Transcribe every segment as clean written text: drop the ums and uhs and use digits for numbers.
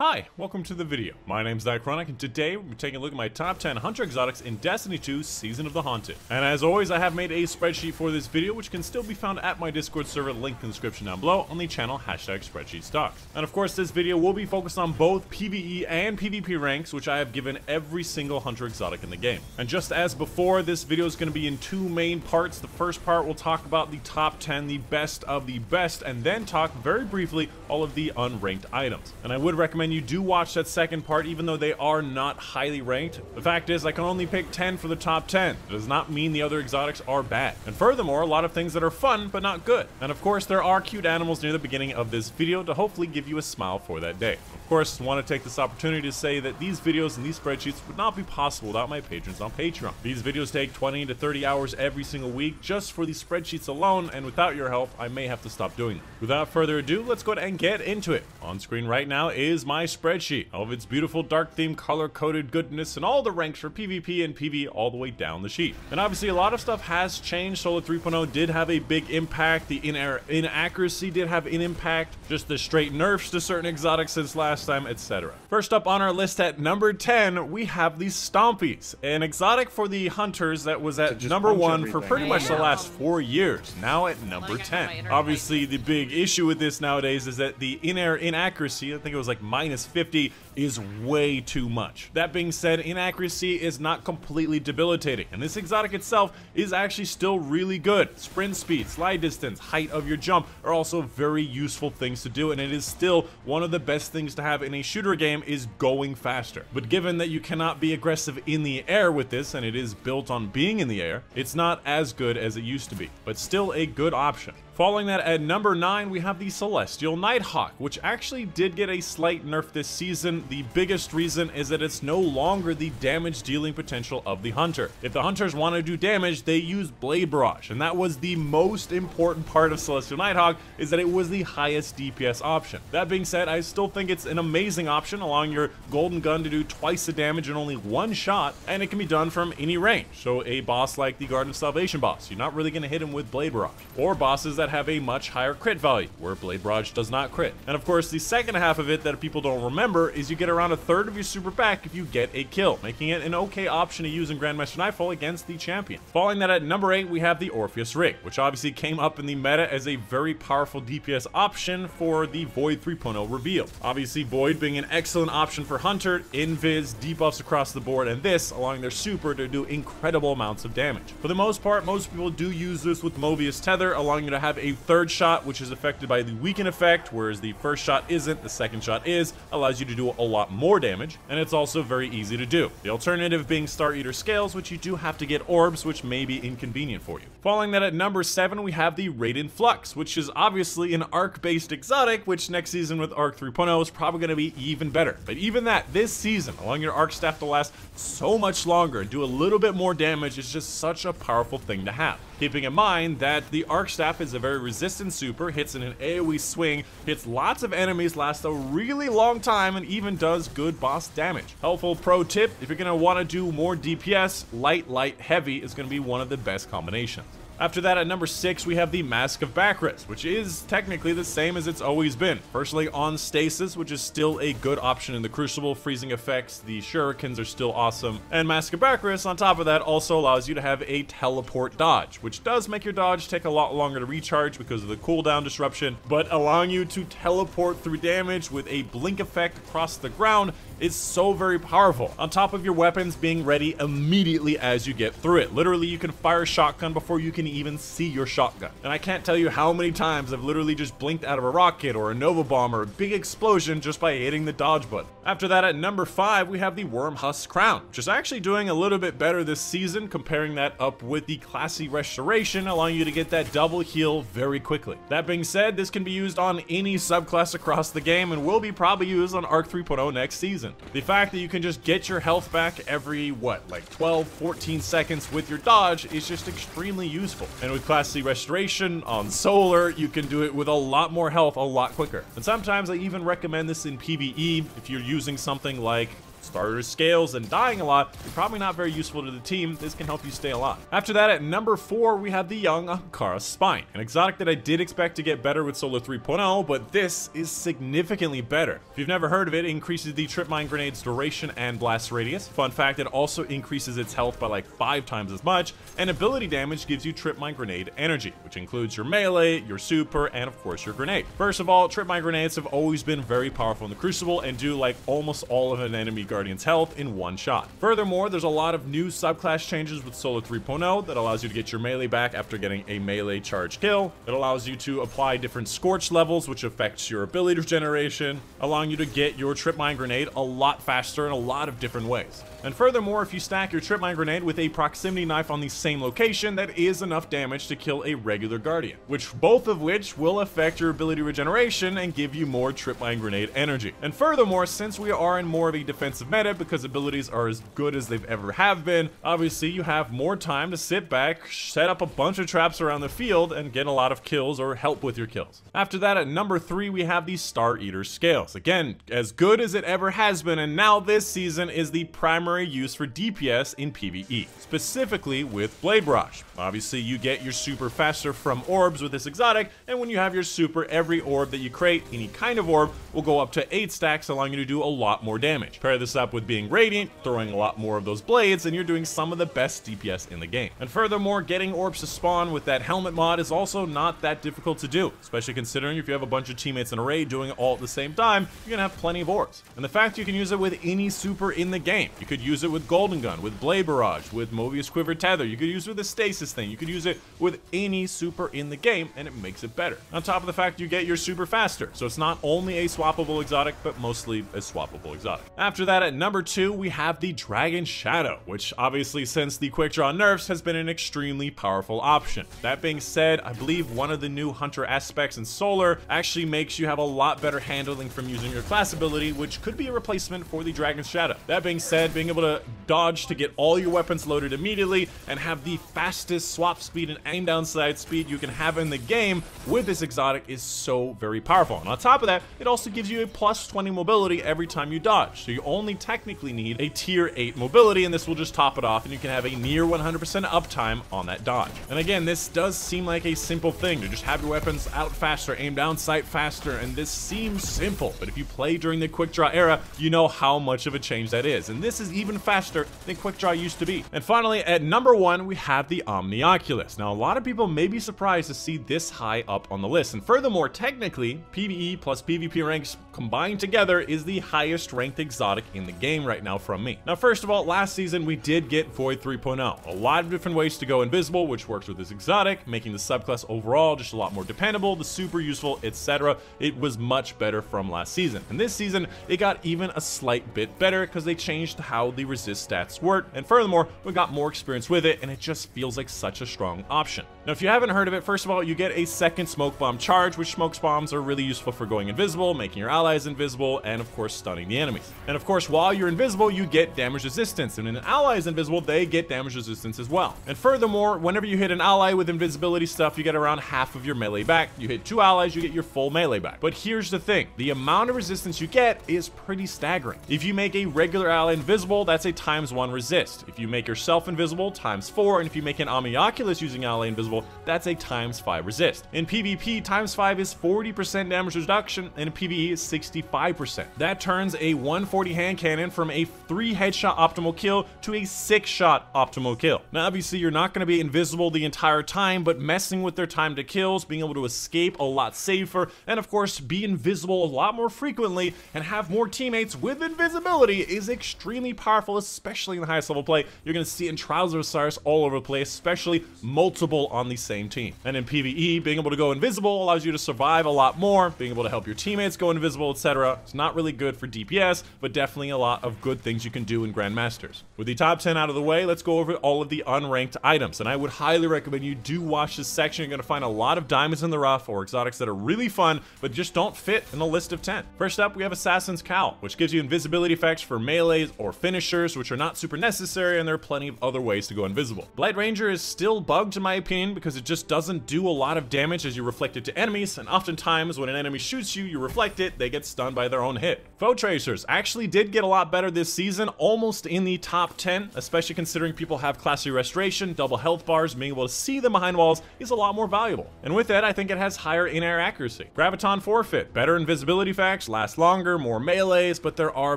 Hi, welcome to the video. My name's Nightchronic, and today we're taking a look at my top 10 Hunter Exotics in Destiny 2 Season of the Haunted. And as always, I have made a spreadsheet for this video, which can still be found at my Discord server, linked in the description down below on the channel #SpreadsheetStocks. And of course, this video will be focused on both PvE and PvP ranks, which I have given every single Hunter Exotic in the game. And just as before, this video is going to be in two main parts. The first part will talk about the top 10, the best of the best, and then talk very briefly all of the unranked items. And I would recommend you do watch that second part, even though they are not highly ranked. The fact is, I can only pick 10 for the top 10. It does not mean the other exotics are bad. And furthermore, a lot of things that are fun, but not good. And of course, there are cute animals near the beginning of this video to hopefully give you a smile for that day. Of course, I want to take this opportunity to say that these videos and these spreadsheets would not be possible without my patrons on Patreon. These videos take 20 to 30 hours every single week just for these spreadsheets alone, and without your help, I may have to stop doing them. Without further ado, let's go ahead and get into it. On screen right now is my spreadsheet. All of its beautiful dark theme, color-coded goodness, and all the ranks for PvP and PvE all the way down the sheet. And obviously a lot of stuff has changed. Solar 3.0 did have a big impact. The inaccuracy did have an impact. Just the straight nerfs to certain exotics since last time, etc. First up on our list at number 10, we have the Stompies, an exotic for the hunters that was at number 1 for pretty much the last 4 years, now at number 10. Obviously the big issue with this nowadays is that the in-air inaccuracy, I think it was like -50, is way too much. That being said, inaccuracy is not completely debilitating, and this exotic itself is actually still really good. Sprint speed, slide distance, height of your jump are also very useful things to do, and it is still one of the best things to have in a shooter game is going faster. But given that you cannot be aggressive in the air with this, and it is built on being in the air, it's not as good as it used to be, but still a good option. Following that at number 9, we have the Celestial Nighthawk, which actually did get a slight nerf this season. The biggest reason is that it's no longer the damage dealing potential of the hunter. If the hunters want to do damage, they use Blade Barrage, and that was the most important part of Celestial Nighthawk, is that it was the highest DPS option. That being said, I still think it's an amazing option, allowing your golden gun to do twice the damage in only one shot, and it can be done from any range. So a boss like the Garden of Salvation boss, you're not really going to hit him with Blade Barrage, or bosses that have a much higher crit value, where Blade Barrage does not crit. And of course, the second half of it that people don't remember is you get around a third of your super back if you get a kill, making it an okay option to use in Grandmaster Nightfall against the champion. Following that at number 8, we have the Orpheus Rig, which obviously came up in the meta as a very powerful DPS option for the Void 3.0 reveal. Obviously, Void being an excellent option for Hunter, invis, debuffs across the board, and this allowing their super to do incredible amounts of damage. For the most part, most people do use this with Mobius Tether, allowing you to have a third shot, which is affected by the weaken effect, whereas the first shot isn't, the second shot is, allows you to do a lot more damage, and it's also very easy to do. The alternative being Star Eater Scales, which you do have to get orbs, which may be inconvenient for you. Following that at number 7, we have the Raiden Flux, which is obviously an arc-based exotic, which next season with Arc 3.0 is probably going to be even better. But even that, this season, allowing your arc staff to last so much longer and do a little bit more damage is just such a powerful thing to have. Keeping in mind that the arc staff is a very resistant super, hits in an AoE swing, hits lots of enemies, lasts a really long time, and even does good boss damage. Helpful pro tip, if you're going to want to do more DPS, light, heavy is going to be one of the best combinations. After that, at number 6, we have the Mask of Bacchus, which is technically the same as it's always been. Firstly, on stasis, which is still a good option in the Crucible. Freezing effects, the shurikens are still awesome. And Mask of Bacchus, on top of that, also allows you to have a teleport dodge, which does make your dodge take a lot longer to recharge because of the cooldown disruption, but allowing you to teleport through damage with a blink effect across the ground is so very powerful. On top of your weapons being ready immediately as you get through it. Literally, you can fire a shotgun before you can even see your shotgun. And I can't tell you how many times I've literally just blinked out of a rocket or a Nova Bomb or a big explosion just by hitting the dodge button. After that, at number 5, we have the Wormhus Crown, which is actually doing a little bit better this season, comparing that up with the Classy Restoration, allowing you to get that double heal very quickly. That being said, this can be used on any subclass across the game and will be probably used on Arc 3.0 next season. The fact that you can just get your health back every, like 12, 14 seconds with your dodge is just extremely useful. And with Classy Restoration on Solar, you can do it with a lot more health a lot quicker. And sometimes I even recommend this in PvE if you're using something like starter scales and dying a lot, you're probably not very useful to the team. This can help you stay alive. After that, at number 4, we have the young Cora Spine, an exotic that I did expect to get better with Solo 3.0, but this is significantly better. If you've never heard of it, it increases the Trip Mine Grenade's duration and blast radius. Fun fact, it also increases its health by like 5 times as much, and ability damage gives you Trip Mine Grenade energy, which includes your melee, your super, and of course your grenade. First of all, Trip Mine Grenades have always been very powerful in the Crucible and do like almost all of an enemy Guardian's health in one shot. Furthermore, there's a lot of new subclass changes with Solo 3.0 that allows you to get your melee back after getting a melee charge kill. It allows you to apply different scorch levels, which affects your ability regeneration, allowing you to get your Trip Mine Grenade a lot faster in a lot of different ways. And furthermore, if you stack your Trip Mine Grenade with a proximity knife on the same location, that is enough damage to kill a regular Guardian, both of which will affect your ability regeneration and give you more Trip Mine Grenade energy. And furthermore, since we are in more of a defensive meta because abilities are as good as they've ever have been, obviously you have more time to sit back, set up a bunch of traps around the field, and get a lot of kills or help with your kills. After that, at number 3, we have the Star Eater scales. Again, as good as it ever has been, and now this season is the primary use for DPS in PvE, specifically with Blade Barrage. Obviously, you get your super faster from orbs with this exotic, and when you have your super, every orb that you create, any kind of orb, will go up to 8 stacks, allowing you to do a lot more damage. Pair this up with being Radiant, throwing a lot more of those blades, and you're doing some of the best DPS in the game. And furthermore, getting orbs to spawn with that helmet mod is also not that difficult to do, especially considering if you have a bunch of teammates in a raid doing it all at the same time, you're gonna have plenty of orbs. And the fact you can use it with any super in the game. You could use it with Golden Gun, with Blade Barrage, with Mobius Quiver Tether. You could use it with the Stasis thing. You could use it with any super in the game, and it makes it better. On top of the fact you get your super faster, so it's not only a swappable exotic, but mostly a swappable exotic. After that, at number 2, we have the Dragon Shadow, which obviously since the quick draw nerfs has been an extremely powerful option. That being said, I believe one of the new Hunter aspects in Solar actually makes you have a lot better handling from using your class ability, which could be a replacement for the Dragon Shadow. That being said, being able to dodge to get all your weapons loaded immediately and have the fastest swap speed and aim down sight speed you can have in the game with this exotic is so very powerful. And on top of that, it also gives you a plus 20 mobility every time you dodge, so you only technically need a tier 8 mobility, and this will just top it off, and you can have a near 100% uptime on that dodge. And again, this does seem like a simple thing to just have your weapons out faster, aim down sight faster, and this seems simple, but if you play during the quick draw era, you know how much of a change that is, and this is even faster than quick draw used to be. And finally, at number 1, we have the Omni Oculus. Now, a lot of people may be surprised to see this high up on the list, and furthermore, technically, PvE plus PvP ranks combined together is the highest ranked exotic in the game right now from me. Now, first of all, last season we did get Void 3.0. A lot of different ways to go invisible, which works with this exotic, making the subclass overall just a lot more dependable, the super useful, etc. It was much better from last season. And this season, it got even a slight bit better because they changed how the resist stats work, and furthermore, we got more experience with it, and it just feels like such a strong option. Now, if you haven't heard of it, first of all, you get a second smoke bomb charge, which smoke bombs are really useful for going invisible, making your allies invisible, and of course, stunning the enemies. And of course, while you're invisible, you get damage resistance, and when an ally is invisible, they get damage resistance as well. And furthermore, whenever you hit an ally with invisibility stuff, you get around half of your melee back. You hit 2 allies, you get your full melee back. But here's the thing, the amount of resistance you get is pretty staggering. If you make a regular ally invisible, that's a ×1 resist. If you make yourself invisible, ×4, and if you make an Omni Oculus using ally invisible, that's a ×5 resist. In PvP, ×5 is 40% damage reduction, and in PvE is 65%. That turns a 140 hand cannon from a 3 headshot optimal kill to a 6 shot optimal kill. Now, obviously, you're not going to be invisible the entire time, but messing with their time to kills, being able to escape a lot safer, and of course, be invisible a lot more frequently and have more teammates with invisibility is extremely powerful, especially in the highest level play. You're going to see in Trials of Osiris all over the place, especially multiple on the same team. And in PvE, being able to go invisible allows you to survive a lot more, being able to help your teammates go invisible, etc. It's not really good for DPS, but definitely a lot of good things you can do in Grandmasters. With the top 10 out of the way, let's go over all of the unranked items, and I would highly recommend you do watch this section. You're going to find a lot of diamonds in the rough or exotics that are really fun, but just don't fit in the list of 10. First up, we have Assassin's Cowl, which gives you invisibility effects for melees or finishers, which are not super necessary, and there are plenty of other ways to go invisible. Blight Ranger is still bugged in my opinion, pain because it just doesn't do a lot of damage as you reflect it to enemies, and oftentimes when an enemy shoots you, you reflect it, they get stunned by their own hit. Foe tracers actually did get a lot better this season, almost in the top 10, especially considering people have classy restoration, double health bars, being able to see them behind walls is a lot more valuable. And with that, I think it has higher in-air accuracy. Graviton Forfeit, better invisibility facts, last longer, more melees, but there are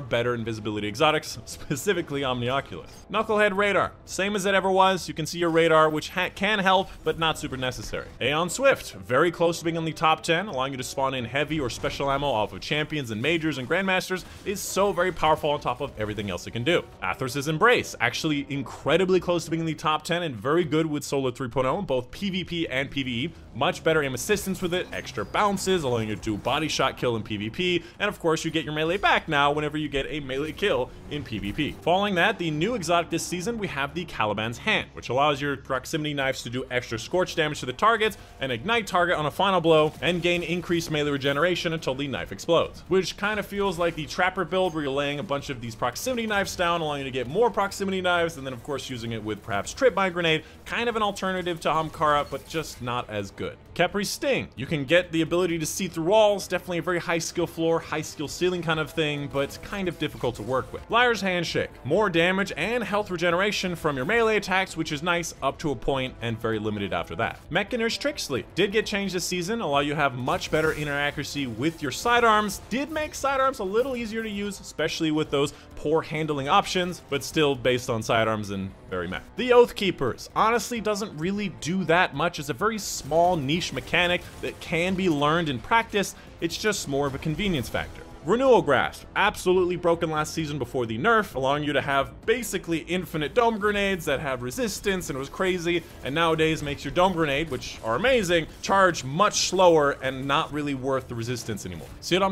better invisibility exotics, specifically Omni Oculus. Knucklehead Radar, same as it ever was. You can see your radar, which can help, but not super necessary. Aeon Swift, very close to being on the top 10, allowing you to spawn in heavy or special ammo off of champions and majors and grandmasters, is so very powerful on top of everything else it can do. Athos' Embrace, actually incredibly close to being in the top 10 and very good with Solar 3.0 in both PvP and PvE. Much better aim assistance with it, extra bounces, allowing you to do body shot kill in PvP, and of course you get your melee back now whenever you get a melee kill in PvP. Following that, the new exotic this season, we have the Caliban's Hand, which allows your proximity knives to do extra scorch damage to the targets and ignite target on a final blow and gain increased melee regeneration until the knife explodes, which kind of feels like the Trapper build where you're laying a bunch of these proximity knives down, allowing you to get more proximity knives, and then of course using it with perhaps Trip Mine Grenade, kind of an alternative to Cora, but just not as good. Khepri's Sting, you can get the ability to see through walls, definitely a very high skill floor, high skill ceiling kind of thing, but kind of difficult to work with. Liar's Handshake, more damage and health regeneration from your melee attacks, which is nice up to a point and very limited after that. Mechaner's Trick Sleep did get changed this season, allow you to have much better inner accuracy with your sidearms, did make sidearms a little easier to use, especially with those poor handling options, but still based on sidearms and very meh. The Oath Keepers honestly doesn't really do that much. It's a very small niche mechanic that can be learned in practice. It's just more of a convenience factor. Renewal Grass, absolutely broken last season before the nerf, allowing you to have basically infinite dome grenades that have resistance, and it was crazy, and nowadays makes your dome grenade, which are amazing, charge much slower and not really worth the resistance anymore.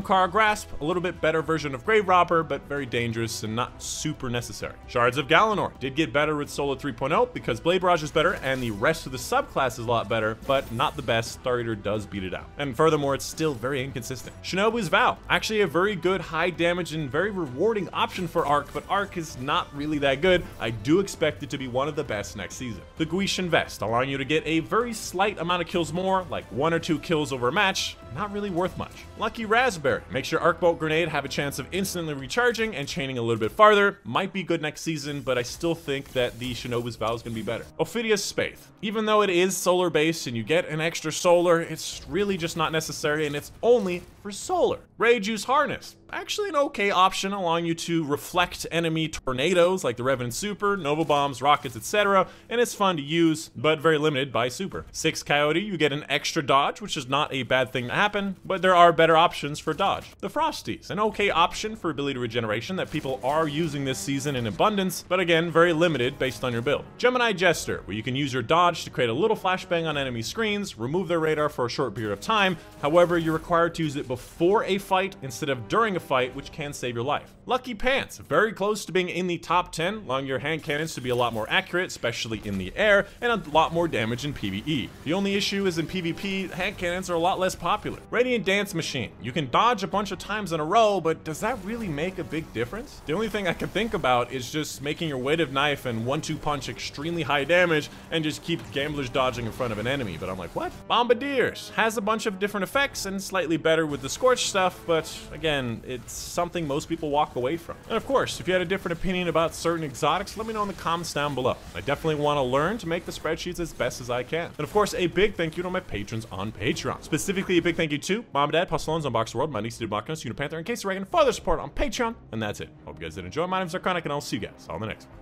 Kara Grasp, a little bit better version of Grave Robber, but very dangerous and not super necessary. Shards of Galanor did get better with Solar 3.0 because Blade Barrage is better and the rest of the subclass is a lot better, but not the best. Star Eater does beat it out. And furthermore, it's still very inconsistent. Shinobu's Vow, actually a very good high damage and very rewarding option for Arc, but Arc is not really that good. I do expect it to be one of the best next season. The Guishan Vest, allowing you to get a very slight amount of kills more, like 1 or 2 kills over a match, not really worth much. Lucky Raspberry makes your Arc Bolt Grenade have a chance of instantly recharging and chaining a little bit farther. Might be good next season, but I still think that the Shinobu's Vow is going to be better. Ophidia's Spathe, even though it is solar based and you get an extra solar, it's really just not necessary and it's only for solar. Reiju's Harness, actually an okay option, allowing you to reflect enemy tornadoes like the Revenant Super, Nova Bombs, rockets, etc. And it's fun to use, but very limited by Super. 6 Coyote, you get an extra dodge, which is not a bad thing to happen, but there are better options for dodge. The Frosties, an okay option for ability regeneration that people are using this season in abundance, but again, very limited based on your build. Gemini Jester, where you can use your dodge to create a little flashbang on enemy screens, remove their radar for a short period of time. However, you're required to use it before a fight instead of during a fight, which can save your life. Lucky Pants, very close to being in the top 10, allowing your hand cannons to be a lot more accurate, especially in the air, and a lot more damage in PvE. The only issue is in PvP, hand cannons are a lot less popular. Radiant Dance Machine, you can dodge a bunch of times in a row, but does that really make a big difference? The only thing I can think about is just making your weighted knife and 1-2 punch extremely high damage and just keep gamblers dodging in front of an enemy, but I'm like, what? Bombardiers has a bunch of different effects and slightly better with the Scorch stuff, but again, it's something most people walk away from. And of course, if you had a different opinion about certain exotics, let me know in the comments down below. I definitely want to learn to make the spreadsheets as best as I can. And of course, a big thank you to my patrons on Patreon. Specifically, a big thank you to Mom and Dad, Postalones, Unbox World, my niece, Dude Machina, Unipanther, and Casey Reagan, for their support on Patreon. And that's it. Hope you guys did enjoy. My name's Zarkonic, and I'll see you guys all in the next one.